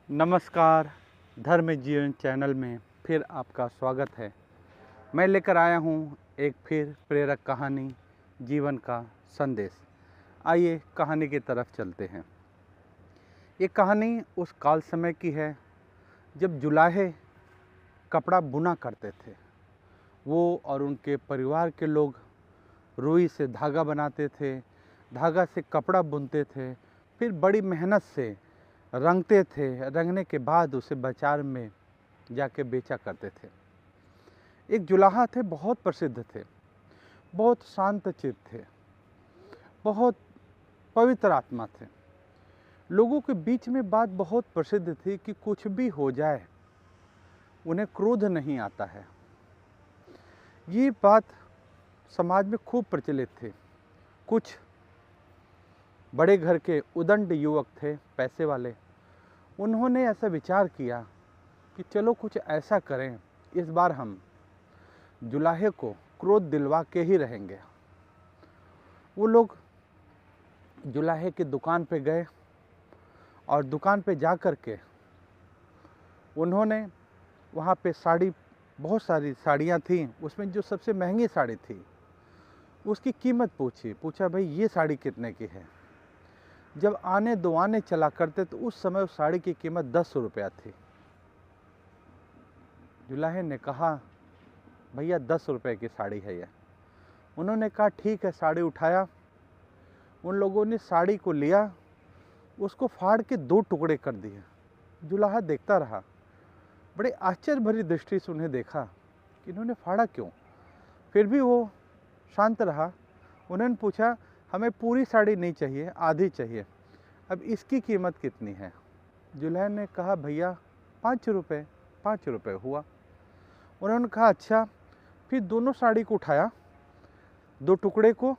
नमस्कार। धर्म जीवन चैनल में फिर आपका स्वागत है। मैं लेकर आया हूँ एक फिर प्रेरक कहानी, जीवन का संदेश। आइए कहानी की तरफ चलते हैं। ये कहानी उस काल समय की है जब जुलाहे कपड़ा बुना करते थे। वो और उनके परिवार के लोग रुई से धागा बनाते थे, धागा से कपड़ा बुनते थे, फिर बड़ी मेहनत से रंगते थे। रंगने के बाद उसे बाजार में जाके बेचा करते थे। एक जुलाहा थे, बहुत प्रसिद्ध थे, बहुत शांत चित्त थे, बहुत पवित्र आत्मा थे। लोगों के बीच में बात बहुत प्रसिद्ध थी कि कुछ भी हो जाए उन्हें क्रोध नहीं आता है। ये बात समाज में खूब प्रचलित थी। कुछ बड़े घर के उदंड युवक थे, पैसे वाले। उन्होंने ऐसा विचार किया कि चलो कुछ ऐसा करें, इस बार हम जुलाहे को क्रोध दिलवा के ही रहेंगे। वो लोग जुलाहे की दुकान पे गए और दुकान पे जा कर के उन्होंने वहाँ पे बहुत सारी साड़ियाँ थीं। उसमें जो सबसे महंगी साड़ी थी उसकी कीमत पूछा भाई ये साड़ी कितने की है। जब आने दुआने चला करते तो उस समय उस साड़ी की कीमत 10 रुपया थी। जुलाहे ने कहा भैया 10 रुपए की साड़ी है ये। उन्होंने कहा ठीक है। साड़ी उठाया, उन लोगों ने साड़ी को लिया, उसको फाड़ के 2 टुकड़े कर दिए। जुलाहा देखता रहा, बड़े आश्चर्य भरी दृष्टि से उन्हें देखा कि इन्होंने फाड़ा क्यों। फिर भी वो शांत रहा। उन्होंने पूछा हमें पूरी साड़ी नहीं चाहिए, आधी चाहिए, अब इसकी कीमत कितनी है। जुलाहे ने कहा भैया 5 रुपये। 5 रुपये हुआ। उन्होंने कहा अच्छा। फिर दोनों साड़ी को उठाया, 2 टुकड़े को,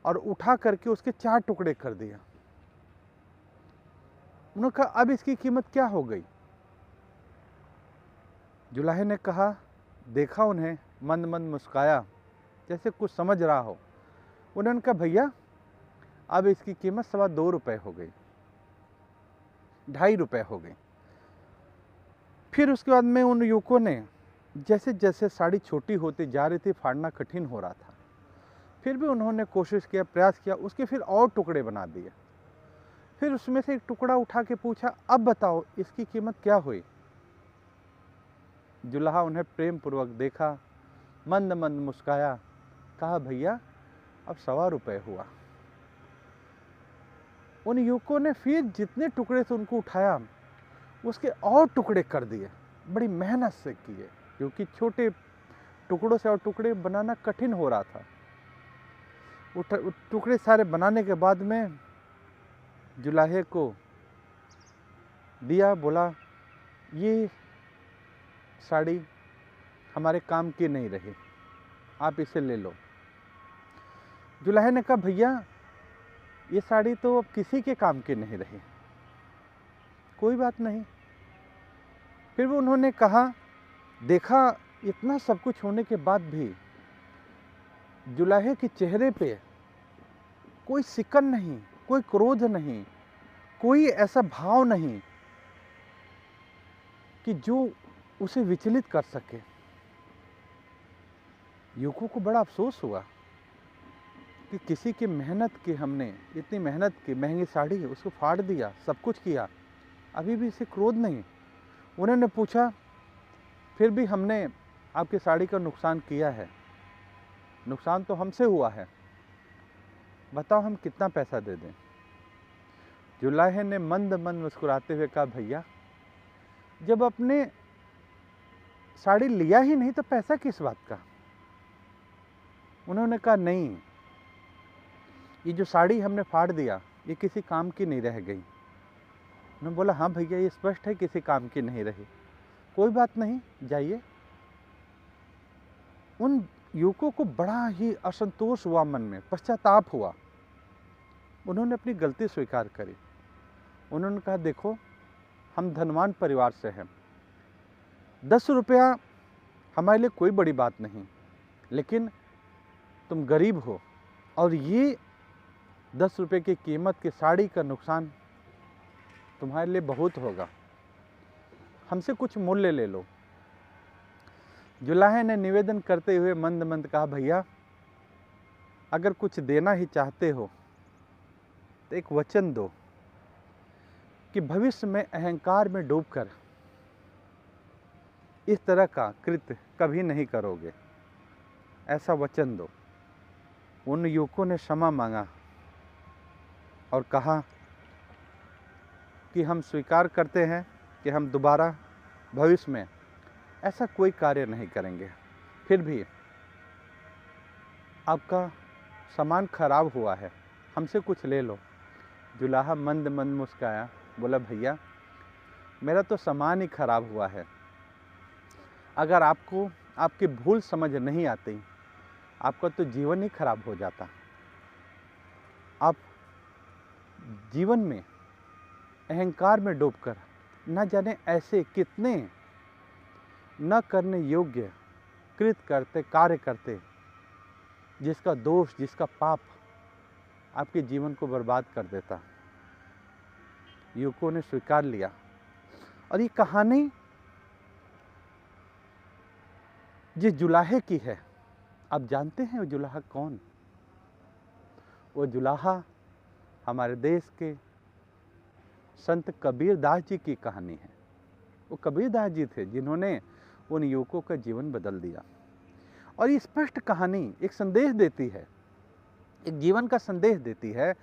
और उठा करके उसके 4 टुकड़े कर दिया। उन्होंने कहा अब इसकी कीमत क्या हो गई। जुलाहे ने कहा, देखा उन्हें, मंद मंद मुस्काया जैसे कुछ समझ रहा हो। उन्होंने कहा भैया अब इसकी कीमत 2.25 रुपये हो गई, 2.5 रुपये हो गई। फिर उसके बाद में उन युवकों ने जैसे जैसे साड़ी छोटी होती जा रही थी, फाड़ना कठिन हो रहा था, फिर भी उन्होंने कोशिश किया, प्रयास किया, उसके फिर और टुकड़े बना दिए। फिर उसमें से एक टुकड़ा उठा के पूछा अब बताओ इसकी कीमत क्या हुई। जुलाहा उन्हें प्रेम पूर्वक देखा, मंद मंद मुस्काया, कहा भैया अब 1.25 रुपये हुआ। उन युवकों ने फिर जितने टुकड़े से उनको उठाया उसके और टुकड़े कर दिए, बड़ी मेहनत से किए, क्योंकि छोटे टुकड़ों से और टुकड़े बनाना कठिन हो रहा था। टुकड़े सारे बनाने के बाद में जुलाहे को दिया, बोला ये साड़ी हमारे काम की नहीं रही, आप इसे ले लो। जुलाहे ने कहा भैया ये साड़ी तो अब किसी के काम की नहीं रही। कोई बात नहीं। फिर वो उन्होंने कहा, देखा इतना सब कुछ होने के बाद भी जुलाहे के चेहरे पे कोई सिकन नहीं, कोई क्रोध नहीं, कोई ऐसा भाव नहीं कि जो उसे विचलित कर सके। युवकों को बड़ा अफसोस हुआ कि किसी की मेहनत की, हमने इतनी मेहनत की, महंगी साड़ी उसको फाड़ दिया, सब कुछ किया, अभी भी इसे क्रोध नहीं। उन्होंने पूछा फिर भी हमने आपकी साड़ी का नुकसान किया है। नुकसान तो हमसे हुआ है, बताओ हम कितना पैसा दे दें। जुलाहे ने मंद मंद मुस्कुराते हुए कहा भैया जब अपने साड़ी लिया ही नहीं तो पैसा किस बात का। उन्होंने कहा नहीं, ये जो साड़ी हमने फाड़ दिया ये किसी काम की नहीं रह गई। उन्होंने बोला हाँ भैया ये स्पष्ट है किसी काम की नहीं रही, कोई बात नहीं, जाइए। उन युवकों को बड़ा ही असंतोष हुआ, मन में पश्चाताप हुआ। उन्होंने अपनी गलती स्वीकार करी। उन्होंने कहा देखो हम धनवान परिवार से हैं, 10 रुपया हमारे लिए कोई बड़ी बात नहीं, लेकिन तुम गरीब हो और ये 10 रुपये की कीमत की साड़ी का नुकसान तुम्हारे लिए बहुत होगा। हमसे कुछ मूल्य ले लो। जुलाहे ने निवेदन करते हुए मंद मंद कहा, भैया अगर कुछ देना ही चाहते हो तो एक वचन दो कि भविष्य में अहंकार में डूबकर इस तरह का कृत्य कभी नहीं करोगे, ऐसा वचन दो। उन युवकों ने क्षमा मांगा और कहा कि हम स्वीकार करते हैं कि हम दोबारा भविष्य में ऐसा कोई कार्य नहीं करेंगे। फिर भी आपका सामान खराब हुआ है, हमसे कुछ ले लो। जुलाहा मंद मंद मुस्काया, बोला, भैया मेरा तो सामान ही खराब हुआ है। अगर आपको आपकी भूल समझ नहीं आती, आपका तो जीवन ही खराब हो जाता। आप जीवन में अहंकार में डूबकर न जाने ऐसे कितने न करने योग्य कार्य करते, जिसका दोष, जिसका पाप आपके जीवन को बर्बाद कर देता। युवकों ने स्वीकार लिया। और ये कहानी जिस जुलाहे की है, आप जानते हैं वो जुलाहा कौन? वो जुलाहा हमारे देश के संत कबीरदास जी की कहानी है। वो कबीरदास जी थे जिन्होंने उन युवकों का जीवन बदल दिया। और ये स्पष्ट कहानी एक संदेश देती है, एक जीवन का संदेश देती है।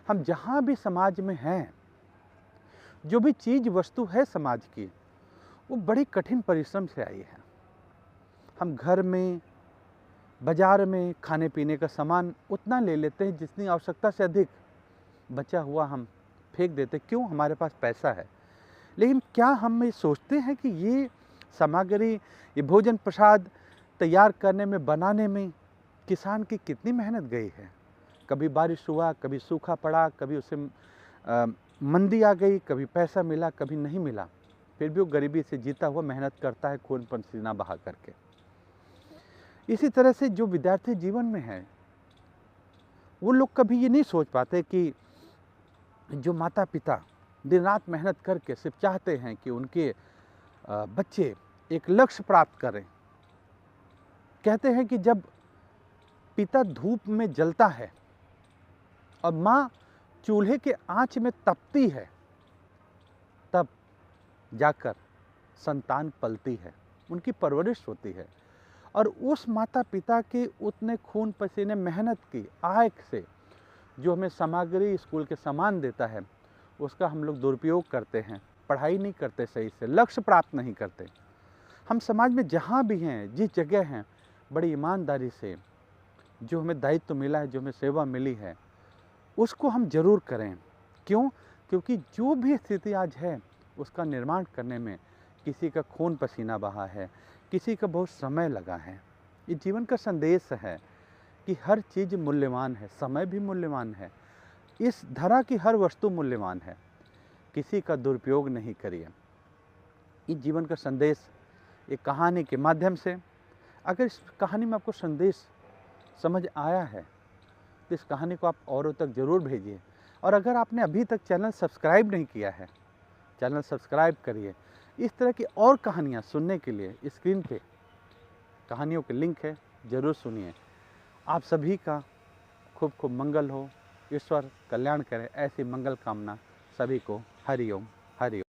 हम जहाँ भी समाज में हैं, जो भी चीज़ वस्तु है समाज की, वो बड़ी कठिन परिश्रम से आई है। हम घर में, बाजार में खाने पीने का सामान उतना ले लेते हैं जितनी आवश्यकता से अधिक बचा हुआ हम फेंक देते। क्यों? हमारे पास पैसा है। लेकिन क्या हम ये सोचते हैं कि ये सामग्री, ये भोजन प्रसाद तैयार करने में, बनाने में किसान की कितनी मेहनत गई है? कभी बारिश हुआ, कभी सूखा पड़ा, कभी उसे मंदी आ गई, कभी पैसा मिला, कभी नहीं मिला, फिर भी वो गरीबी से जीता हुआ मेहनत करता है, खून पसीना बहा करके। इसी तरह से जो विद्यार्थी जीवन में है, वो लोग कभी ये नहीं सोच पाते कि जो माता पिता दिन रात मेहनत करके सिर्फ चाहते हैं कि उनके बच्चे एक लक्ष्य प्राप्त करें। कहते हैं कि जब पिता धूप में जलता है और माँ चूल्हे के आंच में तपती है, तब जाकर संतान पलती है, उनकी परवरिश होती है। और उस माता पिता के उतने खून पसीने मेहनत की आय से जो हमें सामग्री, स्कूल के सामान देता है, उसका हम लोग दुरुपयोग करते हैं, पढ़ाई नहीं करते सही से, लक्ष्य प्राप्त नहीं करते। हम समाज में जहाँ भी हैं, जिस जगह हैं, बड़ी ईमानदारी से जो हमें दायित्व मिला है, जो हमें सेवा मिली है, उसको हम जरूर करें। क्यों? क्योंकि जो भी स्थिति आज है, उसका निर्माण करने में किसी का खून पसीना बहा है, किसी का बहुत समय लगा है। ये जीवन का संदेश है कि हर चीज़ मूल्यवान है, समय भी मूल्यवान है, इस धरा की हर वस्तु मूल्यवान है। किसी का दुरुपयोग नहीं करिए। इस जीवन का संदेश एक कहानी के माध्यम से, अगर इस कहानी में आपको संदेश समझ आया है तो इस कहानी को आप औरों तक ज़रूर भेजिए। और अगर आपने अभी तक चैनल सब्सक्राइब नहीं किया है, चैनल सब्सक्राइब करिए। इस तरह की और कहानियाँ सुनने के लिए स्क्रीन पे कहानियों के लिंक है, ज़रूर सुनिए। आप सभी का खूब खूब मंगल हो, ईश्वर कल्याण करे, ऐसी मंगल कामना सभी को। हरि ओम, हरि ओम।